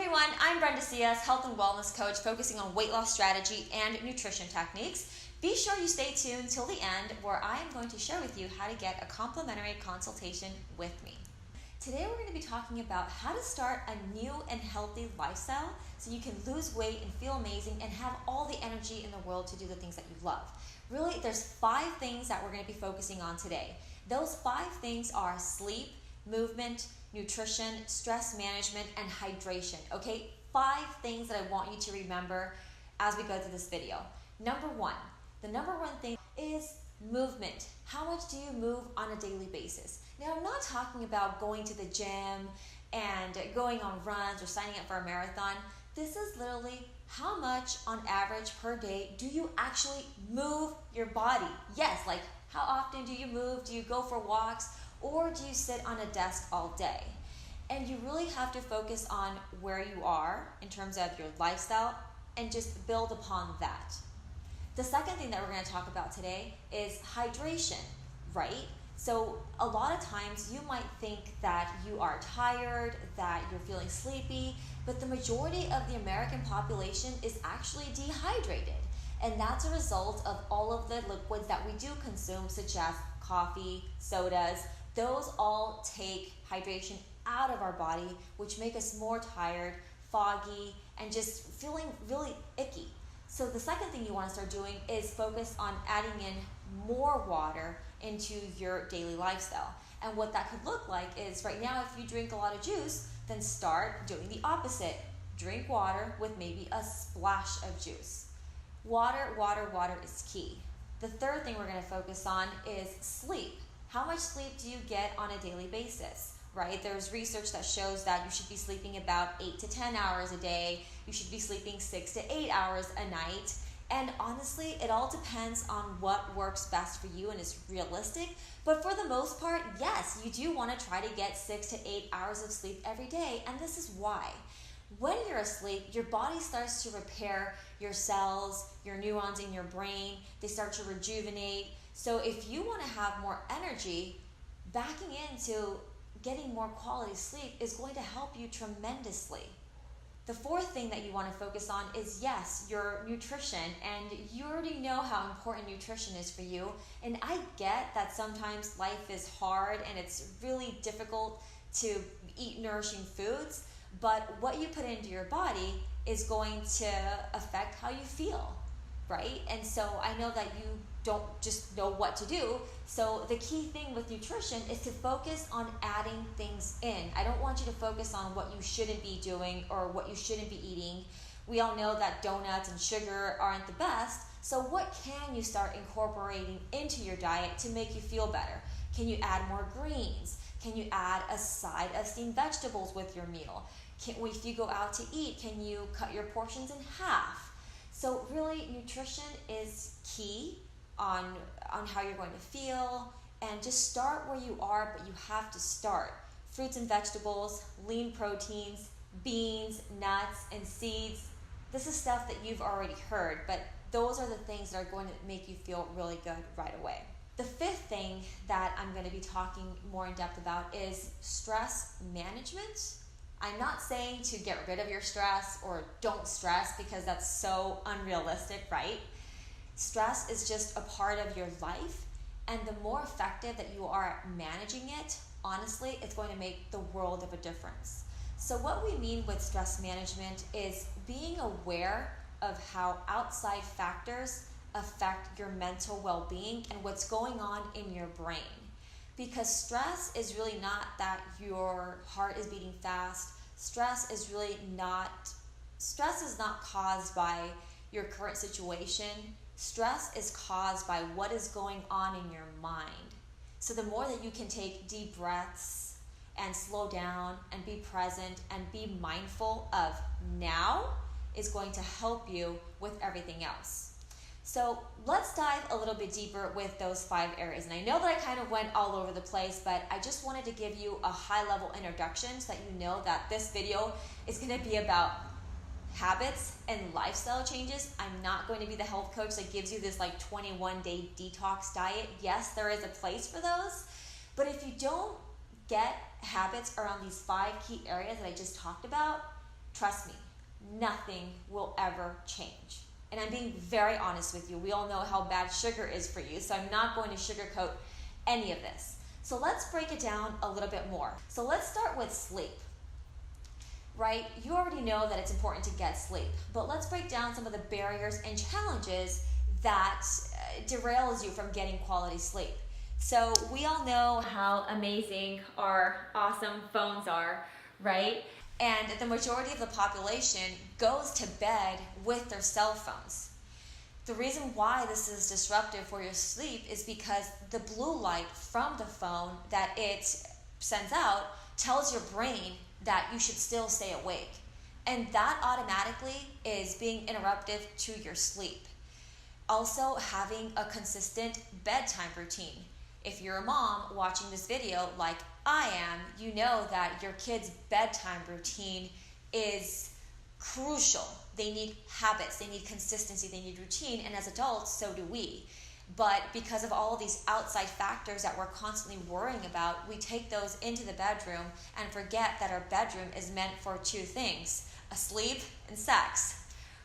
everyone, I'm Brenda, Sillas, health and wellness coach focusing on weight loss strategy and nutrition techniques. Be sure you stay tuned till the end where I am going to share with you how to get a complimentary consultation with me. Today we're going to be talking about how to start a new and healthy lifestyle so you can lose weight and feel amazing and have all the energy in the world to do the things that you love. Really, there's 5 things that we're going to be focusing on today. Those 5 things are sleep, movement, nutrition, stress management, and hydration. Okay, 5 things that I want you to remember as we go through this video. Number 1, the number 1 thing is movement. How much do you move on a daily basis? Now, I'm not talking about going to the gym and going on runs or signing up for a marathon. This is literally how much on average per day do you actually move your body? Yes, like how often do you move? Do you go for walks? Or do you sit on a desk all day? And you really have to focus on where you are in terms of your lifestyle and just build upon that. The second thing that we're going to talk about today is hydration, right? So a lot of times you might think that you are tired, that you're feeling sleepy, but the majority of the American population is actually dehydrated. And that's a result of all of the liquids that we do consume, such as coffee, sodas. Those all take hydration out of our body, which make us more tired, foggy, and just feeling really icky. So the second thing you want to start doing is focus on adding in more water into your daily lifestyle. And what that could look like is right now, if you drink a lot of juice, then start doing the opposite. Drink water with maybe a splash of juice. Water is key. The third thing we're going to focus on is sleep. How much sleep do you get on a daily basis, right? There's research that shows that you should be sleeping about 8 to 10 hours a day. You should be sleeping 6 to 8 hours a night. And honestly, it all depends on what works best for you and is realistic. But for the most part, yes, you do want to try to get 6 to 8 hours of sleep every day. And this is why. When you're asleep, your body starts to repair your cells, your neurons in your brain. They start to rejuvenate. So if you want to have more energy, backing into getting more quality sleep is going to help you tremendously. The fourth thing that you want to focus on is, yes, your nutrition. And you already know how important nutrition is for you. And I get that sometimes life is hard and it's really difficult to eat nourishing foods. But what you put into your body is going to affect how you feel, right? And so I know that you don't just know what to do. So the key thing with nutrition is to focus on adding things in. I don't want you to focus on what you shouldn't be doing or what you shouldn't be eating. We all know that donuts and sugar aren't the best. So what can you start incorporating into your diet to make you feel better? Can you add more greens? Can you add a side of steamed vegetables with your meal? If you go out to eat, can you cut your portions in half? So really, nutrition is key on how you're going to feel, and just start where you are, but you have to start. Fruits and vegetables, lean proteins, beans, nuts, and seeds. This is stuff that you've already heard, but those are the things that are going to make you feel really good right away. The fifth thing that I'm going to be talking more in depth about is stress management. I'm not saying to get rid of your stress or don't stress, because that's so unrealistic, right? Stress is just a part of your life, and the more effective that you are at managing it, honestly, it's going to make the world of a difference. So what we mean with stress management is being aware of how outside factors affect your mental well-being and what's going on in your brain. Because stress is really not that your heart is beating fast. Stress is not caused by your current situation. Stress is caused by what is going on in your mind. So the more that you can take deep breaths and slow down and be present and be mindful of now is going to help you with everything else. So let's dive a little bit deeper with those 5 areas. And I know that I kind of went all over the place, but I just wanted to give you a high-level introduction so that you know that this video is going to be about habits and lifestyle changes. I'm not going to be the health coach that gives you this like 21-day detox diet. Yes, there is a place for those, but if you don't get habits around these 5 key areas that I just talked about, trust me, nothing will ever change. And I'm being very honest with you. We all know how bad sugar is for you, so I'm not going to sugarcoat any of this. So let's break it down a little bit more. So let's start with sleep. Right? You already know that it's important to get sleep, but let's break down some of the barriers and challenges that derails you from getting quality sleep. So we all know how amazing our awesome phones are, right? And the majority of the population goes to bed with their cell phones. The reason why this is disruptive for your sleep is because the blue light from the phone that it sends out tells your brain that you should still stay awake. And that automatically is being interruptive to your sleep. Also, having a consistent bedtime routine. If you're a mom watching this video like I am, you know that your kid's bedtime routine is crucial. They need habits, they need consistency, they need routine, and as adults, so do we. But because of all of these outside factors that we're constantly worrying about, we take those into the bedroom and forget that our bedroom is meant for two things: sleep and sex,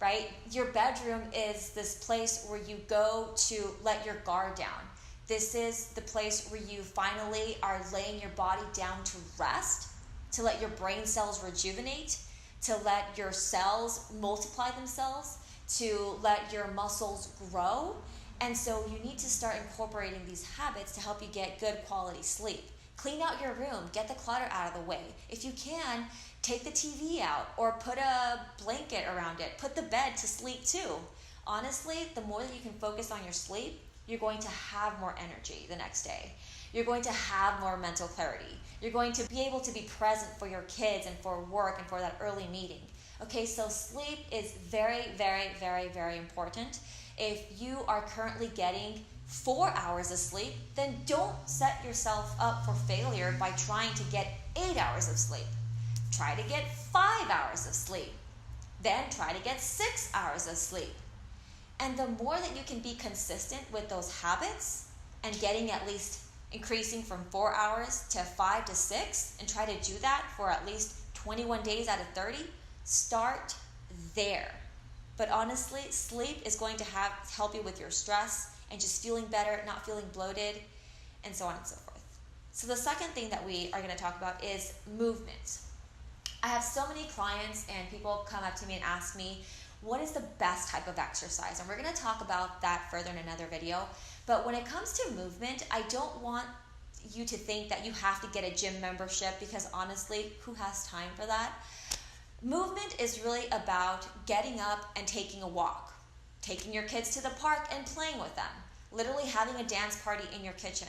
right? Your bedroom is this place where you go to let your guard down. This is the place where you finally are laying your body down to rest, to let your brain cells rejuvenate, to let your cells multiply themselves, to let your muscles grow. And so you need to start incorporating these habits to help you get good quality sleep. Clean out your room, get the clutter out of the way. If you can, take the TV out or put a blanket around it. Put the bed to sleep too. Honestly, the more that you can focus on your sleep, you're going to have more energy the next day. You're going to have more mental clarity. You're going to be able to be present for your kids and for work and for that early meeting. Okay, so sleep is very, very, very, very important. If you are currently getting 4 hours of sleep, then don't set yourself up for failure by trying to get 8 hours of sleep. Try to get 5 hours of sleep. Then try to get 6 hours of sleep. And the more that you can be consistent with those habits and getting at least increasing from 4 hours to 5 to 6, and try to do that for at least 21 days out of 30, start there. But honestly, sleep is going to help you with your stress and just feeling better, not feeling bloated, and so on and so forth. So the second thing that we are going to talk about is movement. I have so many clients and people come up to me and ask me, what is the best type of exercise? And we're going to talk about that further in another video. But when it comes to movement, I don't want you to think that you have to get a gym membership, because honestly, who has time for that? Movement is really about getting up and taking a walk, taking your kids to the park and playing with them, literally having a dance party in your kitchen.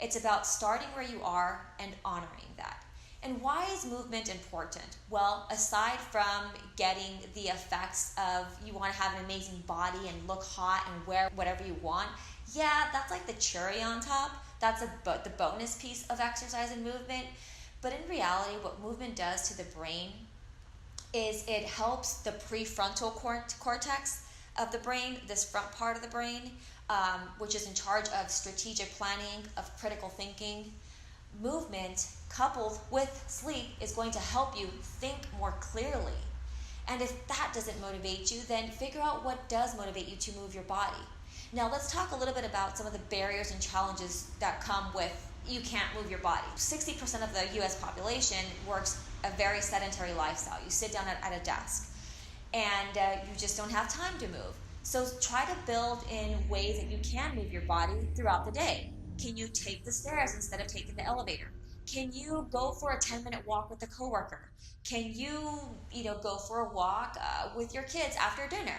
It's about starting where you are and honoring that. And why is movement important? Well, aside from getting the effects of you want to have an amazing body and look hot and wear whatever you want, yeah, that's like the cherry on top. That's the bonus piece of exercise and movement. But in reality, what movement does to the brain is it helps the prefrontal cortex of the brain, this front part of the brain, which is in charge of strategic planning, of critical thinking. Movement coupled with sleep is going to help you think more clearly. And if that doesn't motivate you, then figure out what does motivate you to move your body. Now let's talk a little bit about some of the barriers and challenges that come with you can't move your body. 60% of the US population works a very sedentary lifestyle. You sit down at a desk and you just don't have time to move. So try to build in ways that you can move your body throughout the day. Can you take the stairs instead of taking the elevator? Can you go for a 10-minute walk with a coworker? Can you go for a walk with your kids after dinner?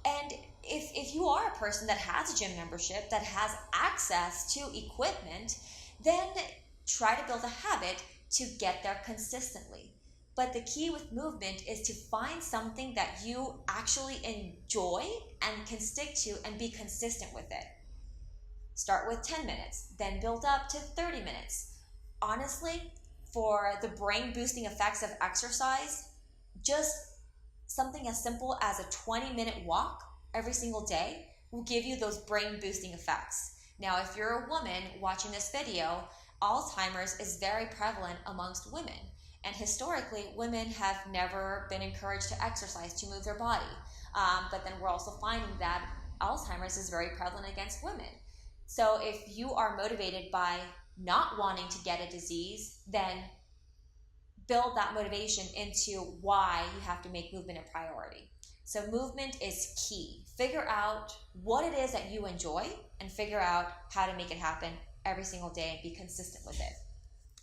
And if you are a person that has a gym membership, that has access to equipment, then try to build a habit to get there consistently. But the key with movement is to find something that you actually enjoy and can stick to and be consistent with it. Start with 10 minutes, then build up to 30 minutes. Honestly, for the brain boosting effects of exercise, just something as simple as a 20-minute walk every single day will give you those brain boosting effects. Now, if you're a woman watching this video, Alzheimer's is very prevalent amongst women. And historically, women have never been encouraged to exercise, to move their body. But then we're also finding that Alzheimer's is very prevalent against women. So if you are motivated by not wanting to get a disease, then build that motivation into why you have to make movement a priority. So movement is key. Figure out what it is that you enjoy and figure out how to make it happen every single day and be consistent with it.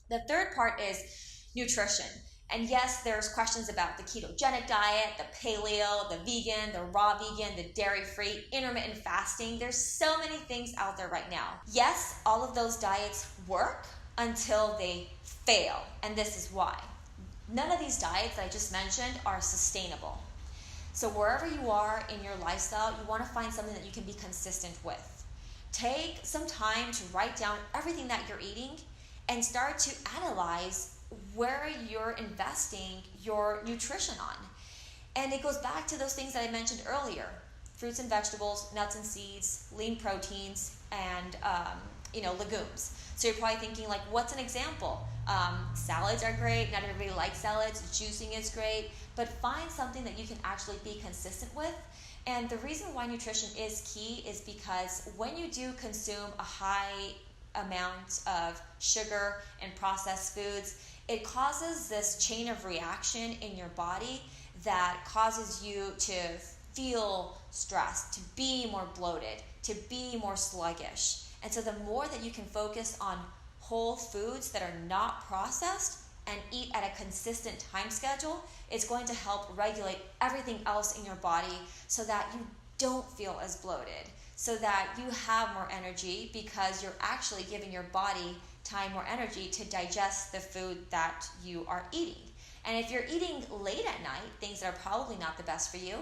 The third part is nutrition. And yes, there's questions about the ketogenic diet, the paleo, the vegan, the raw vegan, the dairy-free, intermittent fasting. There's so many things out there right now. Yes, all of those diets work until they fail, and this is why. None of these diets that I just mentioned are sustainable. So wherever you are in your lifestyle, you want to find something that you can be consistent with. Take some time to write down everything that you're eating and start to analyze where you're investing your nutrition on. And it goes back to those things that I mentioned earlier: fruits and vegetables, nuts and seeds, lean proteins, and legumes. So you're probably thinking, like, what's an example? Salads are great. Not everybody likes salads. Juicing is great. But find something that you can actually be consistent with. And the reason why nutrition is key is because when you do consume a high amount of sugar and processed foods, it causes this chain of reaction in your body that causes you to feel stressed, to be more bloated, to be more sluggish. And so the more that you can focus on whole foods that are not processed and eat at a consistent time schedule, it's going to help regulate everything else in your body so that you don't feel as bloated, so that you have more energy because you're actually giving your body time or energy to digest the food that you are eating. And if you're eating late at night, things that are probably not the best for you,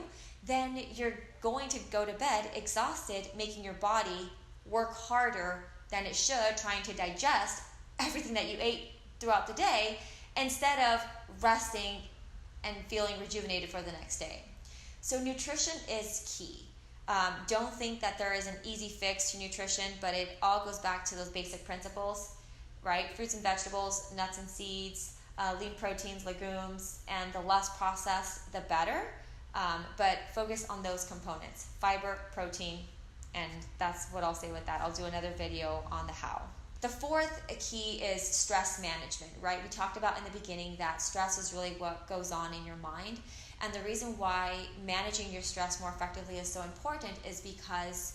then you're going to go to bed exhausted, making your body work harder than it should, trying to digest everything that you ate throughout the day instead of resting and feeling rejuvenated for the next day. So nutrition is key. Don't think that there is an easy fix to nutrition, but it all goes back to those basic principles, right? Fruits and vegetables, nuts and seeds, lean proteins, legumes, and the less processed, the better. But focus on those components: fiber, protein, and that's what I'll say with that. I'll do another video on the how. The fourth key is stress management, right? We talked about in the beginning that stress is really what goes on in your mind. And the reason why managing your stress more effectively is so important is because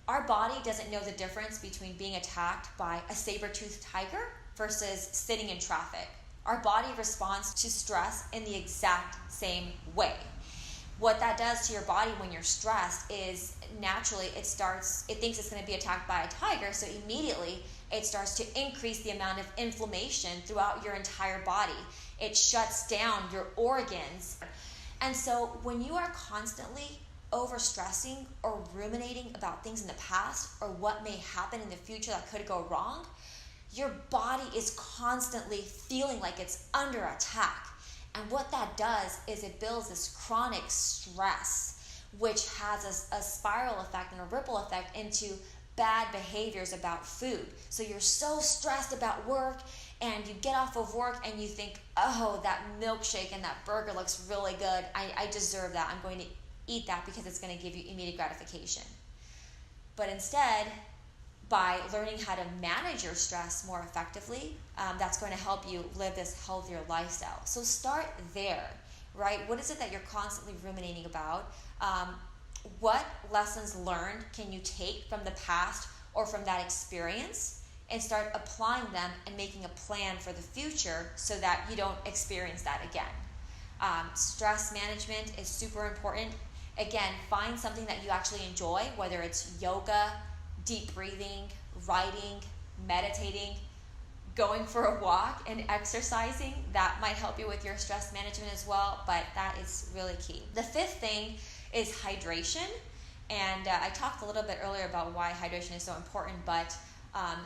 our body doesn't know the difference between being attacked by a saber-toothed tiger versus sitting in traffic. Our body responds to stress in the exact same way. What that does to your body when you're stressed is naturally it thinks it's going to be attacked by a tiger, so immediately it starts to increase the amount of inflammation throughout your entire body. It shuts down your organs. And so when you are constantly overstressing or ruminating about things in the past or what may happen in the future that could go wrong, your body is constantly feeling like it's under attack. And what that does is it builds this chronic stress, which has a spiral effect and a ripple effect into bad behaviors about food. So you're so stressed about work, and you get off of work and you think, oh, that milkshake and that burger looks really good. I deserve that. I'm going to eat that because it's going to give you immediate gratification. But instead, by learning how to manage your stress more effectively, that's going to help you live this healthier lifestyle. So start there, right? What is it that you're constantly ruminating about? What lessons learned can you take from the past or from that experience and start applying them and making a plan for the future so that you don't experience that again? Stress management is super important. Again, find something that you actually enjoy, whether it's yoga, deep breathing, writing, meditating, going for a walk, and exercising. That might help you with your stress management as well, but that is really key. The fifth thing is hydration. And I talked a little bit earlier about why hydration is so important, but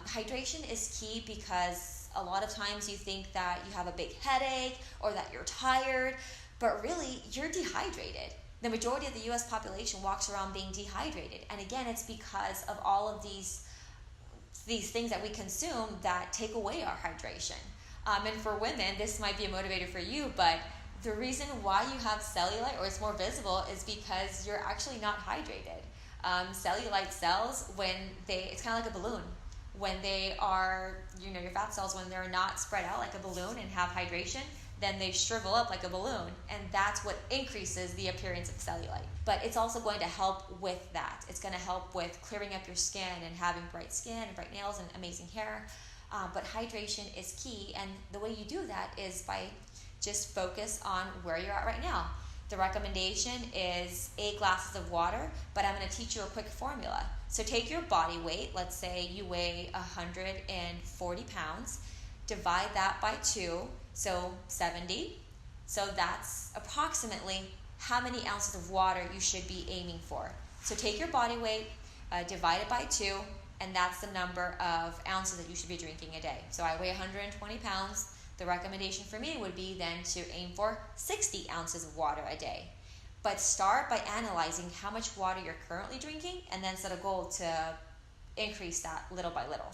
hydration is key because a lot of times you think that you have a big headache or that you're tired, but really you're dehydrated. The majority of the U.S. population walks around being dehydrated. And again, it's because of all of these things that we consume that take away our hydration. And for women, this might be a motivator for you, but the reason why you have cellulite or it's more visible is because you're actually not hydrated. Cellulite cells, it's kind of like a balloon. When they are, your fat cells, when they're not spread out like a balloon and have hydration, then they shrivel up like a balloon, and that's what increases the appearance of cellulite. But it's also going to help with that. It's going to help with clearing up your skin and having bright skin and bright nails and amazing hair. But hydration is key, and the way you do that is by just focus on where you're at right now. The recommendation is 8 glasses of water, but I'm going to teach you a quick formula. So take your body weight, let's say you weigh 140 pounds, divide that by 2, so 70. So that's approximately how many ounces of water you should be aiming for. So take your body weight, divide it by 2, and that's the number of ounces that you should be drinking a day. So I weigh 120 pounds. The recommendation for me would be then to aim for 60 ounces of water a day. But start by analyzing how much water you're currently drinking and then set a goal to increase that little by little.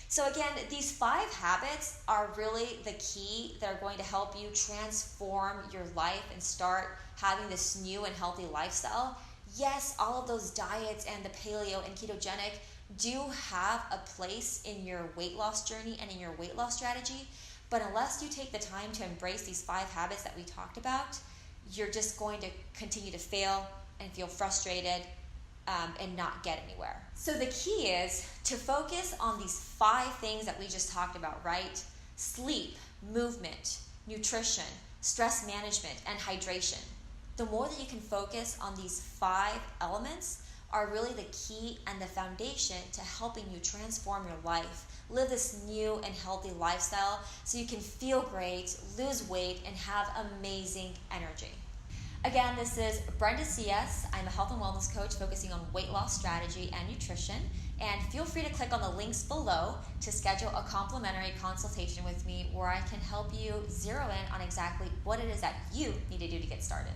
So again, these 5 habits are really the key that are going to help you transform your life and start having this new and healthy lifestyle. Yes, all of those diets and the paleo and ketogenic do have a place in your weight loss journey and in your weight loss strategy, but unless you take the time to embrace these 5 habits that we talked about, you're just going to continue to fail and feel frustrated and not get anywhere. So the key is to focus on these 5 things that we just talked about, right? Sleep, movement, nutrition, stress management, and hydration. The more that you can focus on these 5 elements are really the key and the foundation to helping you transform your life, live this new and healthy lifestyle so you can feel great, lose weight, and have amazing energy. Again, this is Brenda Sillas. I'm a health and wellness coach focusing on weight loss strategy and nutrition. And feel free to click on the links below to schedule a complimentary consultation with me where I can help you zero in on exactly what it is that you need to do to get started.